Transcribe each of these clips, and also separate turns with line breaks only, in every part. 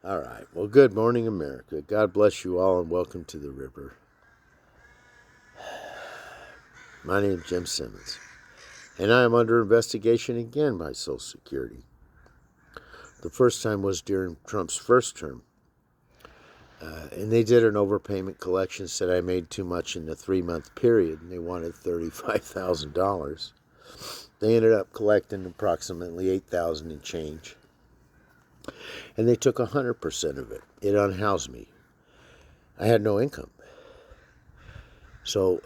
All right. Well, good morning, America. God bless you all and welcome to the river. My name is Jim Simmons, and I am under investigation again by Social Security. The first time was during Trump's first term, and they did an overpayment collection, said I made too much in the 3-month period, and they wanted $35,000. They ended up collecting approximately $8,000 and change, and they took 100% of it. It unhoused me. I had no income. So,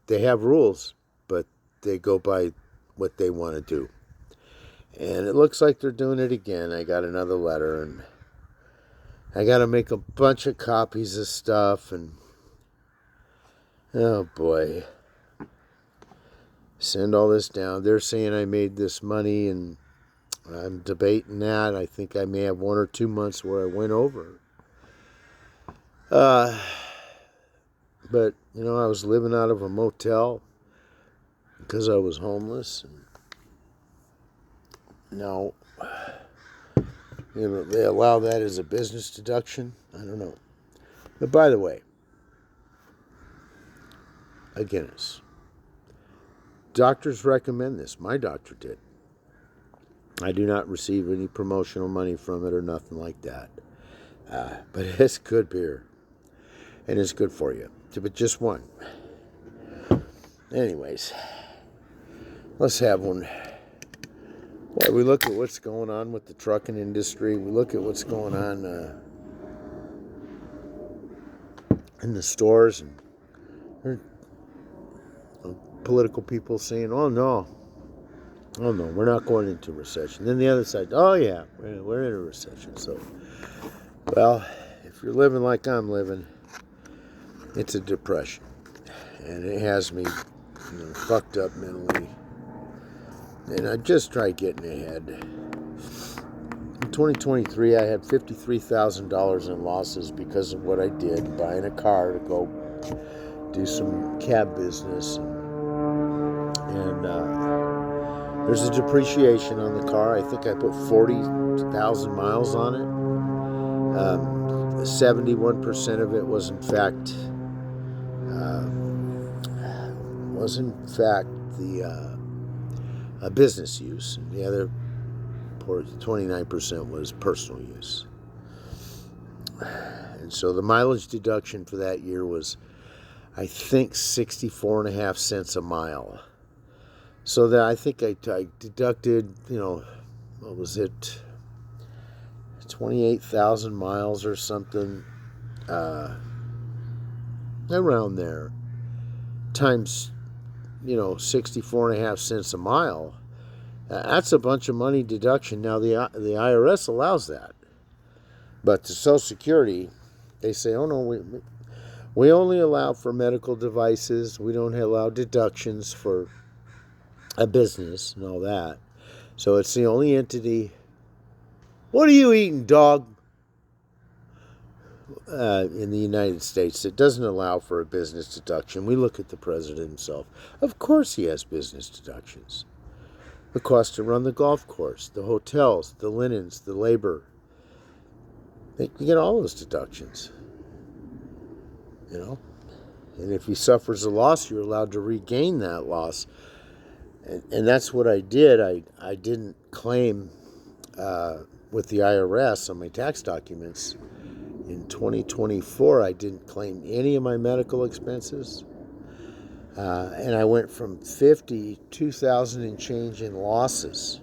they have rules, but they go by what they want to do. And it looks like they're doing it again. I got another letter, and I got to make a bunch of copies of stuff, and oh boy, send all this down. They're saying I made this money, and I'm debating that. I think I may have 1 or 2 months where I went over. But, I was living out of a motel because I was homeless. And now, they allow that as a business deduction. I don't know. But by the way, a Guinness. Doctors recommend this. My doctor did. I do not receive any promotional money from it or nothing like that. But it's good beer. And it's good for you. But just one. Anyways, let's have one. Well, we look at what's going on with the trucking industry. We look at what's going on in the stores, and political people saying, oh no, we're not going into recession. Then the other side, oh yeah, we're in a recession. So, well, if you're living like I'm living, it's a depression. And it has me fucked up mentally. And I just tried getting ahead. In 2023, I had $53,000 in losses because of what I did, buying a car to go do some cab business. And there's a depreciation on the car. I think I put 40,000 miles on it. 71% of it was in fact the business use. And the other 29% was personal use. And so the mileage deduction for that year was, I think, 64 and a half cents a mile. So that I think I deducted, what was it, 28,000 miles or something, around there, times, 64 and a half cents a mile. That's a bunch of money deduction. Now, the IRS allows that. But to Social Security, they say, oh, no, we only allow for medical devices. We don't allow deductions for a business and all that. So it's the only entity. What are you eating, dog? In the United States that doesn't allow for a business deduction. We look at the president himself. Of course he has business deductions. The cost to run the golf course, the hotels, the linens, the labor. You get all those deductions. And if he suffers a loss, you're allowed to regain that loss. And that's what I did. I didn't claim with the IRS on my tax documents. In 2024, I didn't claim any of my medical expenses. And I went from 52,000 and change in losses.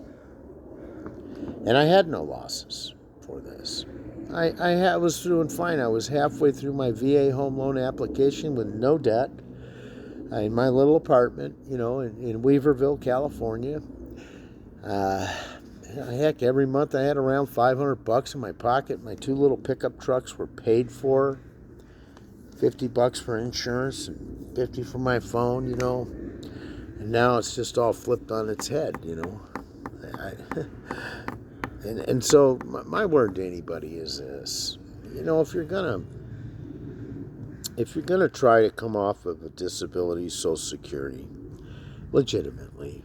And I had no losses for this. I was doing fine. I was halfway through my VA home loan application with no debt in my little apartment, in Weaverville, California. Heck, every month I had around $500 in my pocket. My 2 little pickup trucks were paid for. $50 for insurance and $50 for my phone, And now it's just all flipped on its head, And so my word to anybody is this: if you're gonna try to come off of a disability, Social Security, legitimately,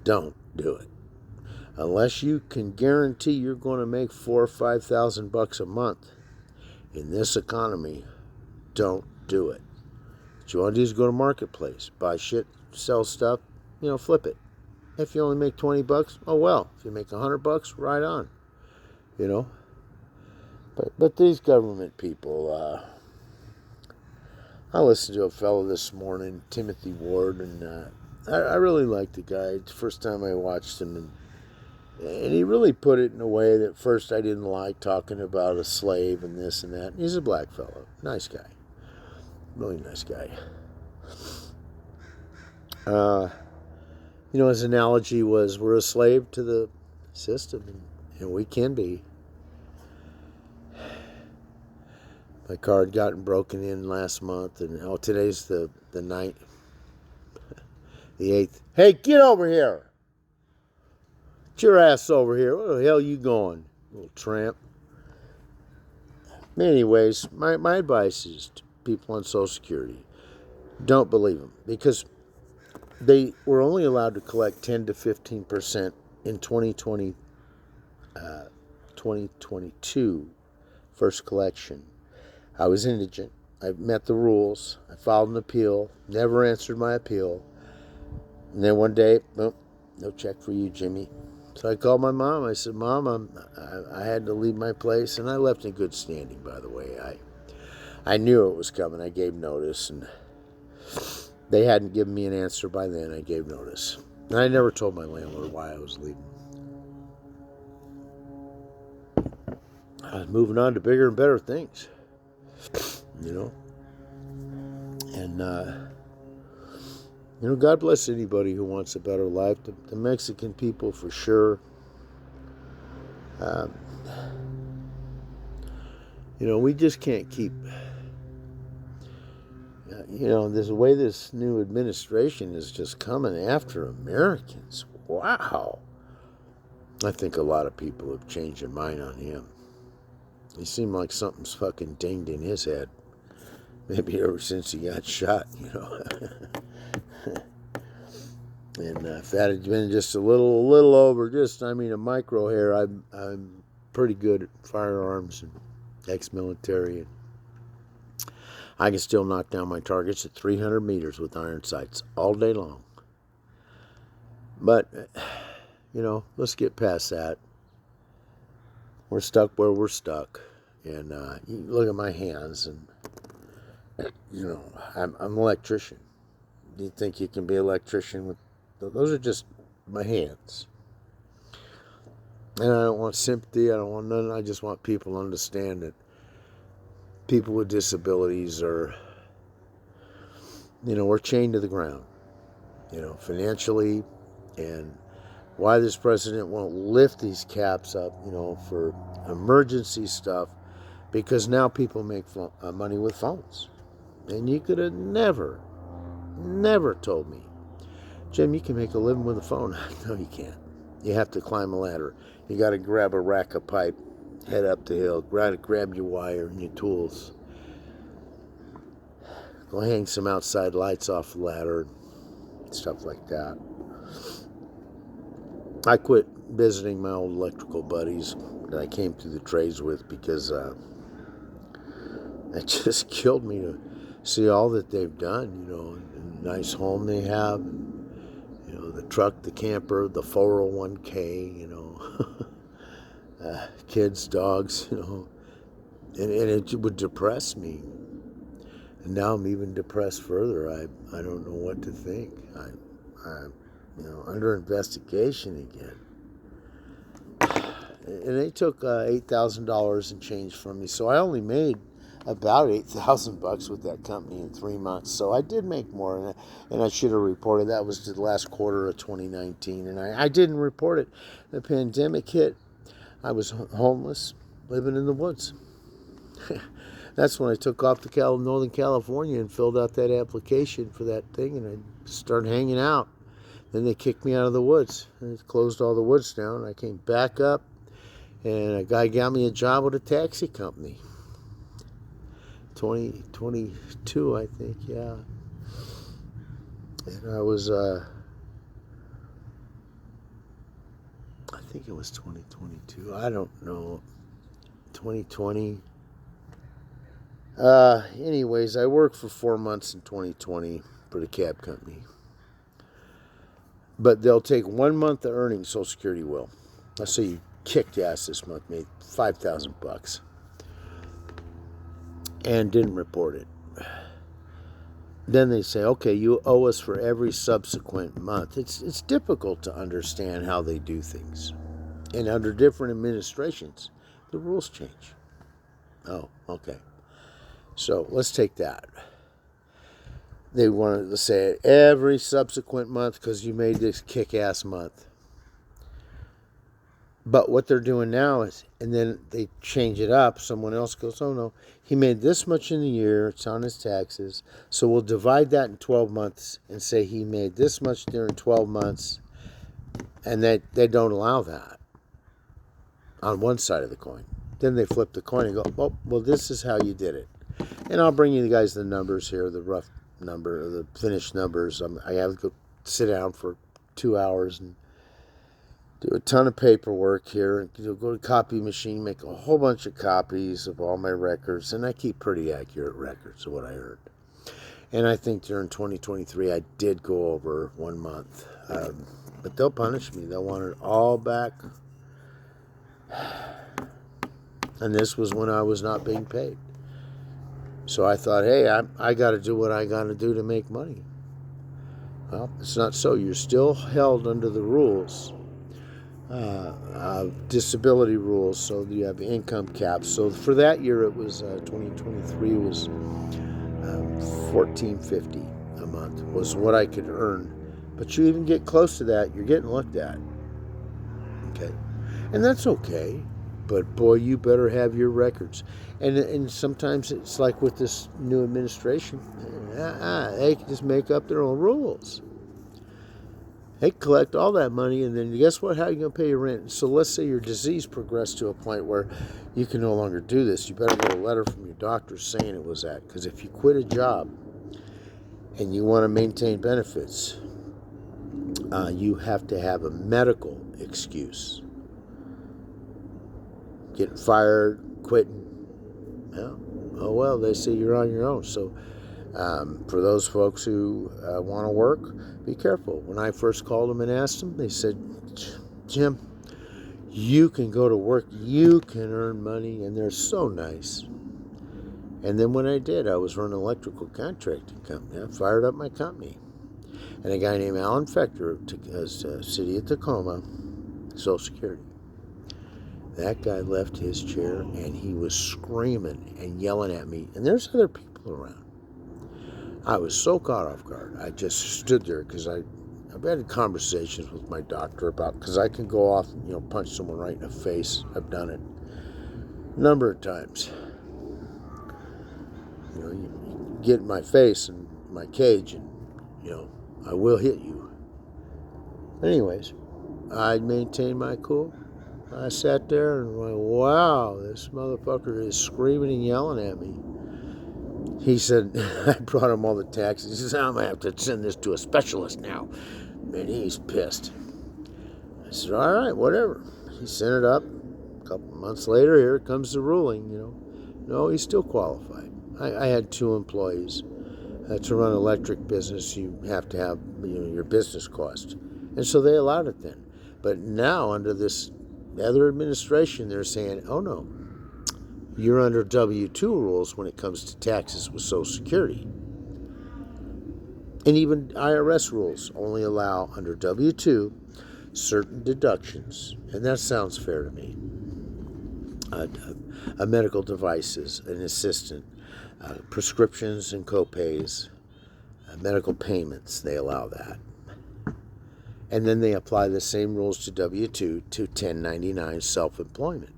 don't do it. Unless you can guarantee you're going to make $4,000 or $5,000 a month in this economy, don't do it. What you want to do is go to marketplace, buy shit, sell stuff, flip it. If you only make $20, oh well. If you make $100, right on. But these government people, I listened to a fellow this morning, Timothy Ward, and I really liked the guy. It's the first time I watched him, and he really put it in a way that first I didn't like, talking about a slave and this and that. He's a black fellow, nice guy, really nice guy. His analogy was we're a slave to the system, and we can be. My car had gotten broken in last month, and today's the 9th, the 8th. Hey, get over here! Get your ass over here. Where the hell are you going, little tramp? Anyways, my advice is to people on Social Security, don't believe them, because they were only allowed to collect 10 to 15% in 2022 first collection. I was indigent. I met the rules. I filed an appeal. Never answered my appeal. And then one day, boom, no check for you, Jimmy. So I called my mom. I said, Mom, I had to leave my place, and I left in good standing, by the way. I knew it was coming. I gave notice, and they hadn't given me an answer by then. I gave notice. And I never told my landlord why I was leaving. I was moving on to bigger and better things, And, God bless anybody who wants a better life. The Mexican people, for sure. We just can't keep... this way this new administration is just coming after Americans. Wow. I think a lot of people have changed their mind on him. He seemed like something's fucking dinged in his head. Maybe ever since he got shot, And if that had been just a little over, a micro hair, I'm pretty good at firearms and ex-military, and I can still knock down my targets at 300 meters with iron sights all day long. But, let's get past that. We're stuck where we're stuck. And you look at my hands, and, I'm an electrician. Do you think you can be an electrician with... Those are just my hands. And I don't want sympathy. I don't want none. I just want people to understand that people with disabilities are, we're chained to the ground, financially, and why this president won't lift these caps up, for emergency stuff, because now people make money with phones. And you could have never told me, Jim, you can make a living with a phone. No, you can't. You have to climb a ladder. You got to grab a rack of pipe, head up the hill, grab your wire and your tools. Go hang some outside lights off the ladder, stuff like that. I quit visiting my old electrical buddies that I came through the trades with, because it just killed me to see all that they've done, the nice home they have, the truck, the camper, the 401k, kids, dogs, and it would depress me. And now I'm even depressed further. I don't know what to think. I'm under investigation again. And they took $8,000 and change from me. So I only made about $8,000 with that company in 3 months. So I did make more, and I should have reported. That was the last quarter of 2019, and I didn't report it. The pandemic hit. I was homeless, living in the woods. That's when I took off to Northern California and filled out that application for that thing, and I started hanging out. Then they kicked me out of the woods. They closed all the woods down. I came back up, and a guy got me a job with a taxi company. 2022, I think, yeah. And I was think it was 2022. I don't know. 2020. Anyways, I worked for 4 months in 2020 for the cab company. But they'll take 1 month of earnings, Social Security will. Let's say you kicked ass this month, made $5,000, and didn't report it. Then they say, okay, you owe us for every subsequent month. It's difficult to understand how they do things. And under different administrations, the rules change. Oh, okay. So let's take that. They wanted to say it every subsequent month because you made this kick-ass month. But what they're doing now is, and then they change it up. Someone else goes, oh no, he made this much in the year. It's on his taxes. So we'll divide that in 12 months and say he made this much during 12 months. And they don't allow that on one side of the coin. Then they flip the coin and go, oh, well, this is how you did it. And I'll bring you guys the numbers here, the rough number, the finished numbers. I have to go sit down for 2 hours and do a ton of paperwork here, and go to copy machine, make a whole bunch of copies of all my records, and I keep pretty accurate records of what I earned. And I think during 2023 I did go over 1 month, but they'll punish me. They'll want it all back, and this was when I was not being paid. So I thought, hey, I got to do what I got to do to make money. Well, it's not so. You're still held under the rules. Disability rules, so you have income caps. So for that year, it was 2023 was $14.50 a month was what I could earn. But you even get close to that, you're getting looked at. Okay, and that's okay. But boy, you better have your records. And sometimes it's like with this new administration, they can just make up their own rules. They collect all that money, and then guess what? How are you going to pay your rent? So let's say your disease progressed to a point where you can no longer do this. You better get a letter from your doctor saying it was that. Because if you quit a job and you want to maintain benefits, you have to have a medical excuse. Getting fired, quitting. Yeah. Oh, well, they say you're on your own. So for those folks who want to work, be careful. When I first called them and asked them, they said, Jim, you can go to work, you can earn money, and they're so nice. And then when I did, I was running an electrical contracting company. I fired up my company. And a guy named Alan Fector of City of Tacoma, Social Security. That guy left his chair, and he was screaming and yelling at me. And there's other people around. I was so caught off guard. I just stood there because I've had conversations with my doctor about, because I can go off and, punch someone right in the face. I've done it a number of times. You get in my face and my cage, and, I will hit you. Anyways, I maintained my cool. I sat there and went, wow, this motherfucker is screaming and yelling at me. He said, I brought him all the taxes. He says, I'm going to have to send this to a specialist now. And he's pissed. I said, all right, whatever. He sent it up. A couple months later, here comes the ruling, No, he's still qualified. I had 2 employees. To run an electric business, you have to have, your business cost. And so they allowed it then. But now, under this other administration, they're saying, oh, no. You're under W-2 rules when it comes to taxes with Social Security. And even IRS rules only allow, under W-2, certain deductions. And that sounds fair to me. Medical devices, an assistant, prescriptions and co-pays, medical payments, they allow that. And then they apply the same rules to W-2 to 1099 self-employment.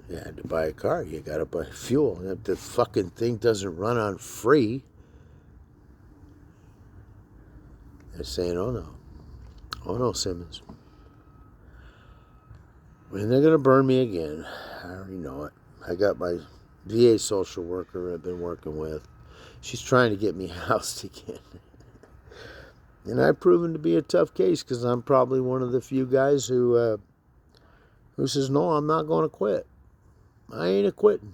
You had to buy a car. You got to buy fuel. If the fucking thing doesn't run on free, they're saying, oh no. Oh no, Simmons. And they're going to burn me again. I already know it. I got my VA social worker I've been working with. She's trying to get me housed again. And I've proven to be a tough case because I'm probably one of the few guys who says, no, I'm not going to quit. I ain't a quitting.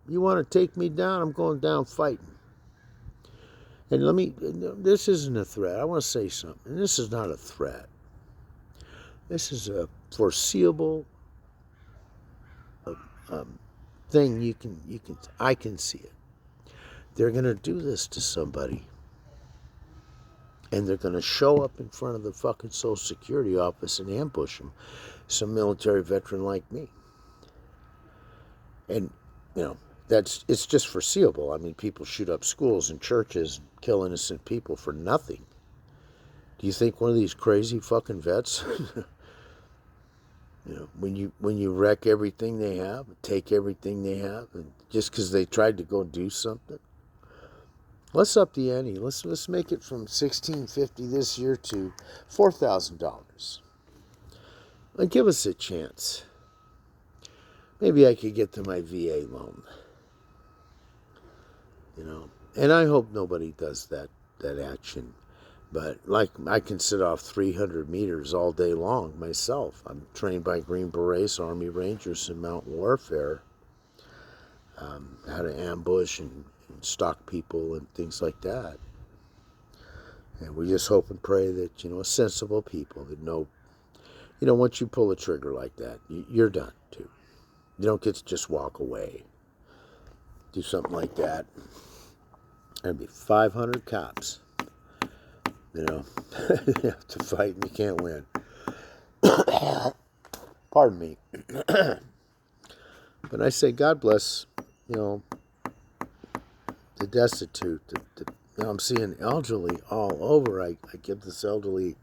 You want to take me down, I'm going down fighting. And this isn't a threat. I want to say something. This is not a threat. This is a foreseeable thing. I can see it. They're going to do this to somebody. And they're going to show up in front of the fucking Social Security office and ambush them. Some military veteran like me. And, it's just foreseeable. I mean, people shoot up schools and churches, kill innocent people for nothing. Do you think one of these crazy fucking vets, when you wreck everything they have, take everything they have, and just because they tried to go do something? Let's up the ante. Let's make it from $1,650 this year to $4,000. And give us a chance. Maybe I could get to my VA loan. And I hope nobody does that action. But I can sit off 300 meters all day long myself. I'm trained by Green Berets, Army Rangers in mountain warfare. How to ambush and stalk people and things like that. And we just hope and pray that, sensible people that know, once you pull a trigger like that, you're done too. You don't get to just walk away. Do something like that. There'd be 500 cops. You have to fight and you can't win. Pardon me. But I say God bless, the destitute. I'm seeing elderly all over. I give this elderly,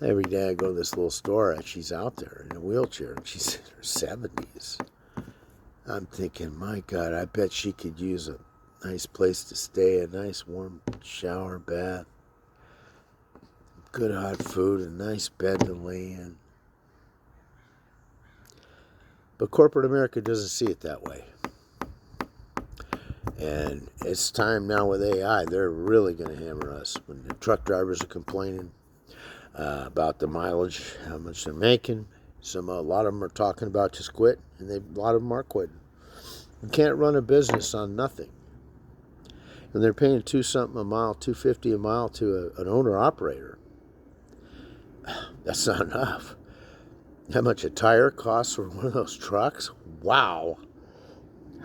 every day I go to this little store and she's out there in a wheelchair and she's in her 70s. I'm thinking, my God, I bet she could use a nice place to stay, a nice warm shower, bath, good hot food, a nice bed to lay in. But corporate America doesn't see it that way. And it's time now with AI, they're really going to hammer us. When the truck drivers are complaining about the mileage, how much they're making, a lot of them are talking about just quit, and a lot of them are quitting. You can't run a business on nothing. And they're paying $2 a mile, $2.50 a mile to an owner-operator. That's not enough. How much a tire costs for one of those trucks? Wow.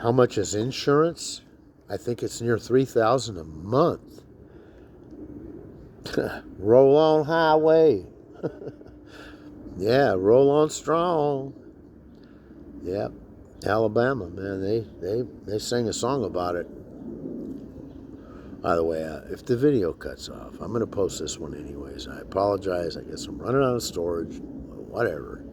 How much is insurance? I think it's near $3,000 a month. Roll on highway. Yeah, roll on strong. Yep. Alabama, man, they sang a song about it. By the way, if the video cuts off, I'm going to post this one anyways. I apologize. I guess I'm running out of storage. Whatever.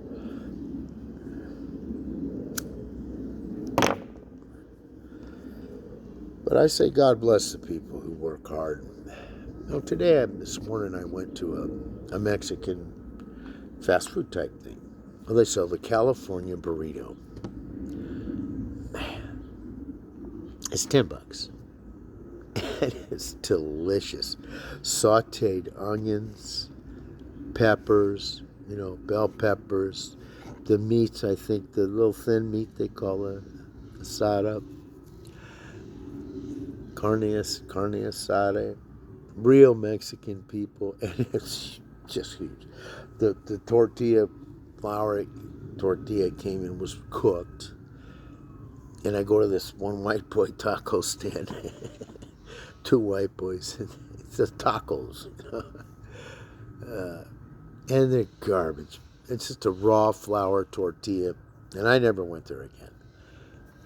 But I say God bless the people who work hard. This morning I went to a Mexican fast food type thing. Well, they sell the California burrito. Man, it's $10. It is delicious. Sauteed onions, peppers, bell peppers. The meats, I think, the little thin meat they call it, asada. Carne asada. Real Mexican people. And it's just huge. The tortilla, flour tortilla came in, was cooked. And I go to this one white boy taco stand. 2 white boys. It's just tacos. And they're garbage. It's just a raw flour tortilla. And I never went there again.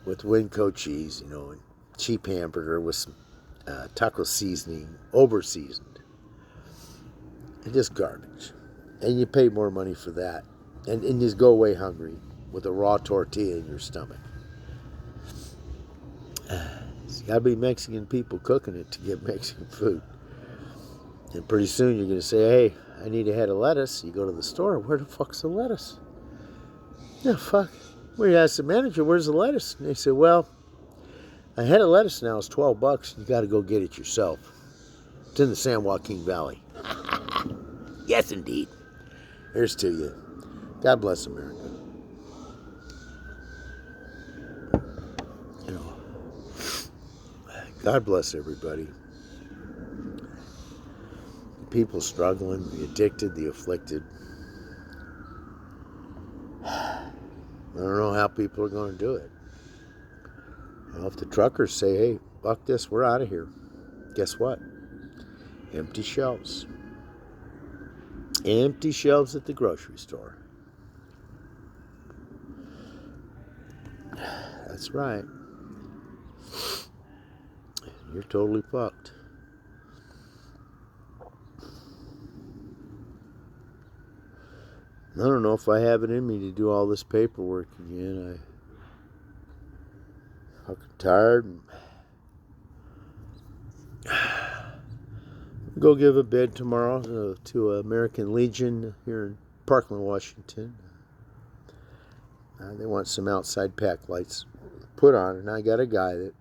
With Winco cheese, and cheap hamburger with some taco seasoning, over-seasoned. And just garbage. And you pay more money for that. And you just go away hungry with a raw tortilla in your stomach. It's got to be Mexican people cooking it to get Mexican food. And pretty soon you're going to say, hey, I need a head of lettuce. You go to the store, where the fuck's the lettuce? Yeah, fuck. Well, you ask the manager, where's the lettuce? And they say, well, a head of lettuce now is $12. You got to go get it yourself. It's in the San Joaquin Valley. Yes, indeed. Here's to you. God bless America. You know, God bless everybody. The people struggling, the addicted, the afflicted. I don't know how people are going to do it. You know, if the truckers say, hey, fuck this, we're out of here. Guess what? Empty shelves. Empty shelves at the grocery store. That's right. You're totally fucked. I don't know if I have it in me to do all this paperwork again. I'm fucking tired. Go give a bid tomorrow to American Legion here in Parkland, Washington. They want some outside pack lights put on, and I got a guy that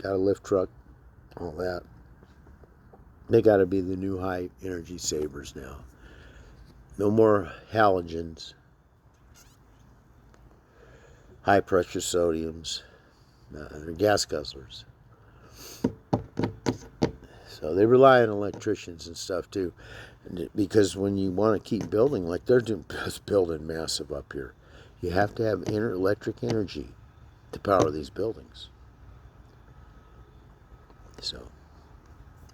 got a lift truck, all that. They got to be the new high energy savers now. No more halogens, high pressure sodiums. They're gas guzzlers. So they rely on electricians and stuff too, because when you want to keep building, like they're just building massive up here, you have to have electric energy to power these buildings. So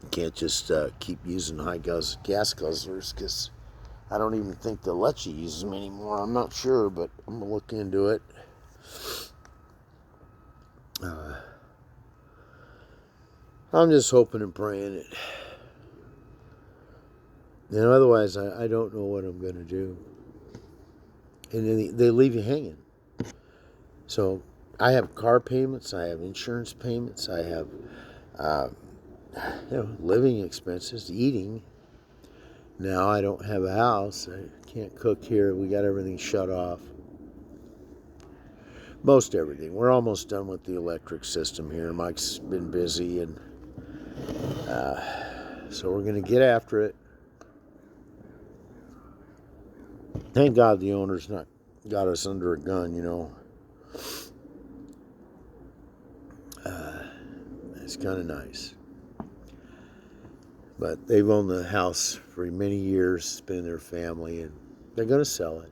you can't just keep using high gas guzzlers, because I don't even think they'll let you use them anymore. I'm not sure, but I'm going to look into it. I'm just hoping and praying it. Otherwise, I don't know what I'm going to do. And then they leave you hanging. So I have car payments, I have insurance payments, I have living expenses, eating. Now I don't have a house. I can't cook here. We got everything shut off. Most everything. We're almost done with the electric system here. Mike's been busy, and so we're going to get after it. Thank God the owner's not got us under a gun, It's kind of nice. But they've owned the house for many years. It's been their family, and they're going to sell it.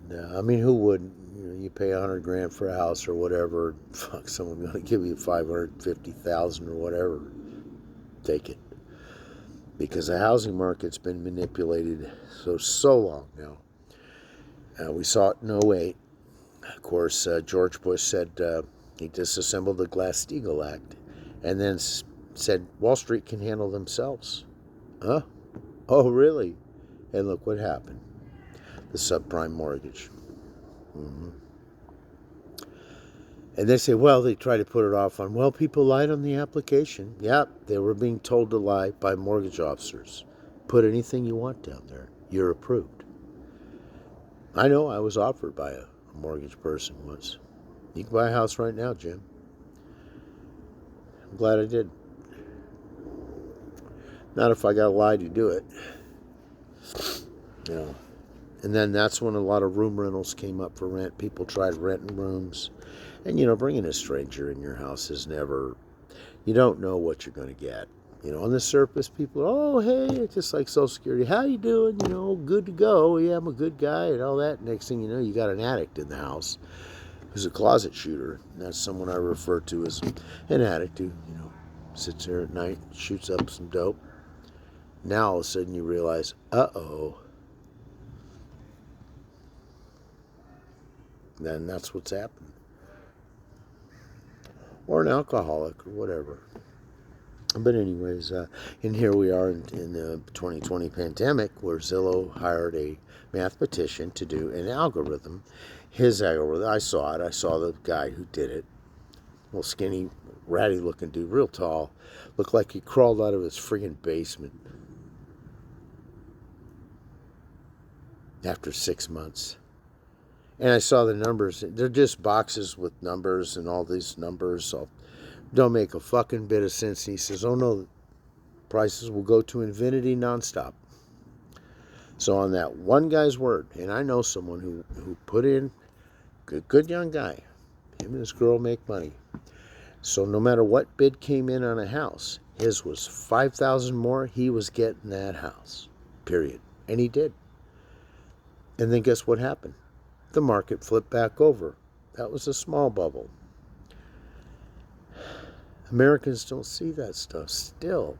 And who wouldn't? You pay $100,000 for a house or whatever. Fuck, someone's going to give you $550,000 or whatever. Take it, because the housing market's been manipulated so long now. We saw it in 2008. Of course, George Bush said he disassembled the Glass-Steagall Act, and then said Wall Street can handle themselves. Huh? Oh, really? And look what happened. The subprime mortgage. Mm-hmm. And they say, well, they try to put it off on, well, people lied on the application. Yep, they were being told to lie by mortgage officers. Put anything you want down there. You're approved. I know I was offered by a mortgage person once. You can buy a house right now, Jim. I'm glad I did. Not if I got to lie to do it. And then that's when a lot of room rentals came up for rent. People tried renting rooms. And, bringing a stranger in your house is never, you don't know what you're going to get. On the surface, people, oh, hey, it's just like Social Security. How you doing? Good to go. Yeah, I'm a good guy and all that. Next thing you know, you got an addict in the house who's a closet shooter. And that's someone I refer to as an addict who, sits there at night, shoots up some dope. Now, all of a sudden, you realize, uh-oh. Then that's what's happened. Or an alcoholic or whatever. But anyways, and here we are in the 2020 pandemic, where Zillow hired a mathematician to do an algorithm. His algorithm, I saw it. I saw the guy who did it. Little skinny, ratty looking dude, real tall. Looked like he crawled out of his friggin' basement. After 6 months. And I saw the numbers. They're just boxes with numbers, and all these numbers all Don't make a fucking bit of sense. And he says, oh no, prices will go to infinity nonstop. So on that one guy's word, and I know someone who put in, good young guy, him and his girl make money. So no matter what bid came in on a house, his was 5,000 more, he was getting that house, period. And he did. And then guess what happened? The market flipped back over. That was a small bubble. Americans don't see that stuff still.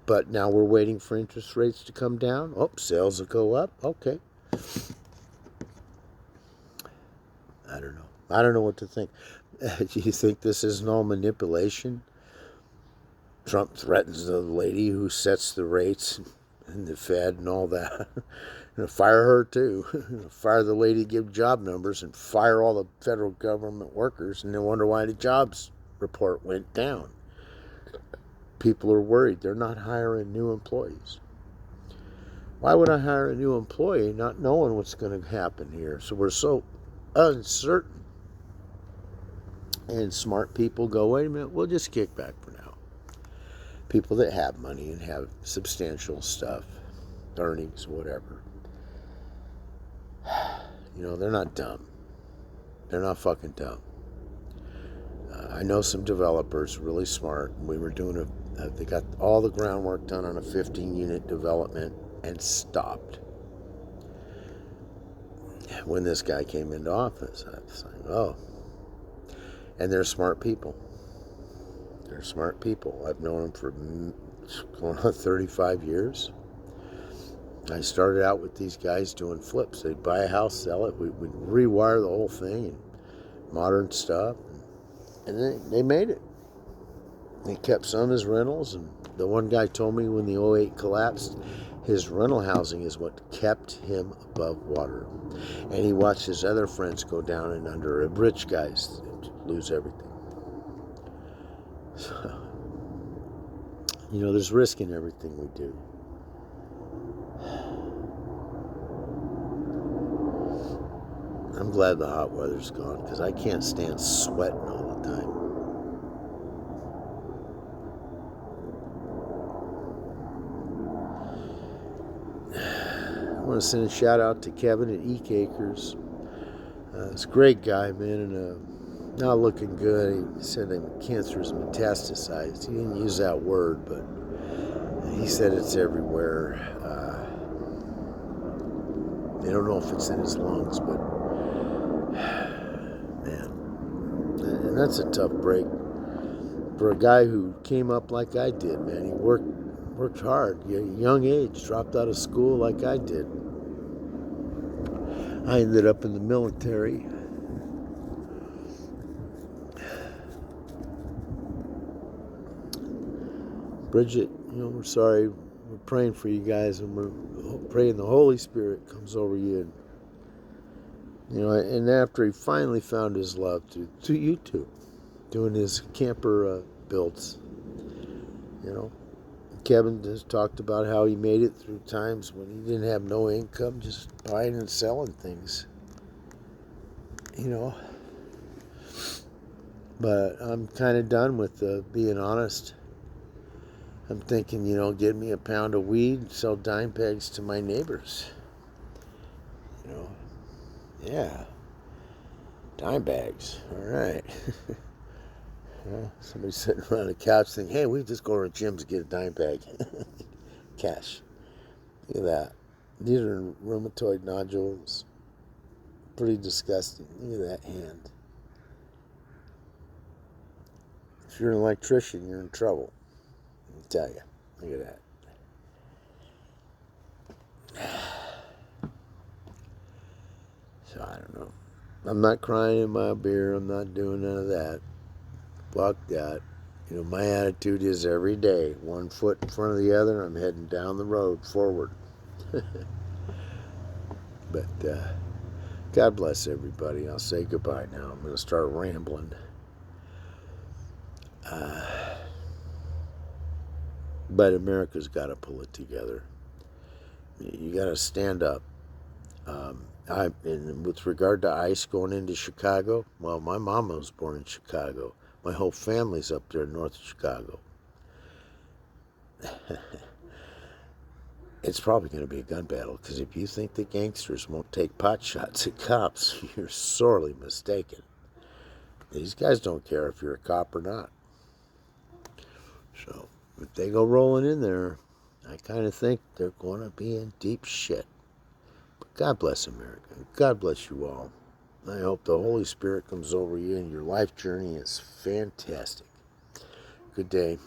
But now we're waiting for interest rates to come down. Oh, sales will go up. Okay. I don't know. I don't know what to think. Do you think this isn't all manipulation? Trump threatens the lady who sets the rates and the Fed and all that. Fire her too. Fire the lady, give job numbers, and fire all the federal government workers, and then wonder why the jobs report went down. People are worried. They're not hiring new employees. Why would I hire a new employee not knowing what's going to happen here? So we're so uncertain. And smart people go, wait a minute, we'll just kick back for now. People that have money and have substantial stuff, earnings, whatever. They're not dumb. They're not fucking dumb. I know some developers really smart. We were doing they got all the groundwork done on a 15-unit development and stopped. When this guy came into office, I was like, oh. And they're smart people. They're smart people. I've known them for going on 35 years. I started out with these guys doing flips. They'd buy a house, sell it. We'd rewire the whole thing and modern stuff. And they made it. They kept some as rentals. And the one guy told me when the '08 collapsed, his rental housing is what kept him above water. And he watched his other friends go down and under, rich guys lose everything. So, there's risk in everything we do. I'm glad the hot weather's gone because I can't stand sweating all the time. I want to send a shout out to Kevin at Eek Acres. He's a great guy, man, and not looking good. He said that cancer is metastasized. He didn't use that word, but he said it's everywhere. They don't know if it's in his lungs, but man, and that's a tough break for a guy who came up like I did, man. He worked hard, young age, dropped out of school like I did. I ended up in the military. Bridget, we're sorry. We're praying for you guys, and we're praying the Holy Spirit comes over you. And after he finally found his love to YouTube, doing his camper builds, Kevin just talked about how he made it through times when he didn't have no income, just buying and selling things. But I'm kind of done with being honest. I'm thinking, get me a pound of weed, sell dime bags to my neighbors. Yeah. Dime bags. All right. Somebody sitting around the couch thinking, hey, we just go to our gyms and get a dime bag. Cash. Look at that. These are rheumatoid nodules. Pretty disgusting. Look at that hand. If you're an electrician, you're in trouble. I'll tell you. Look at that. So I don't know. I'm not crying in my beer. I'm not doing none of that. Fuck that. My attitude is every day, one foot in front of the other, I'm heading down the road forward. But God bless everybody. I'll say goodbye now. I'm going to start rambling. But America's got to pull it together. You got to stand up. And with regard to ICE going into Chicago, well, my mama was born in Chicago. My whole family's up there north of Chicago. It's probably going to be a gun battle, because if you think the gangsters won't take pot shots at cops, you're sorely mistaken. These guys don't care if you're a cop or not. So if they go rolling in there, I kind of think they're going to be in deep shit. But God bless America. God bless you all. I hope the Holy Spirit comes over you and your life journey is fantastic. Good day.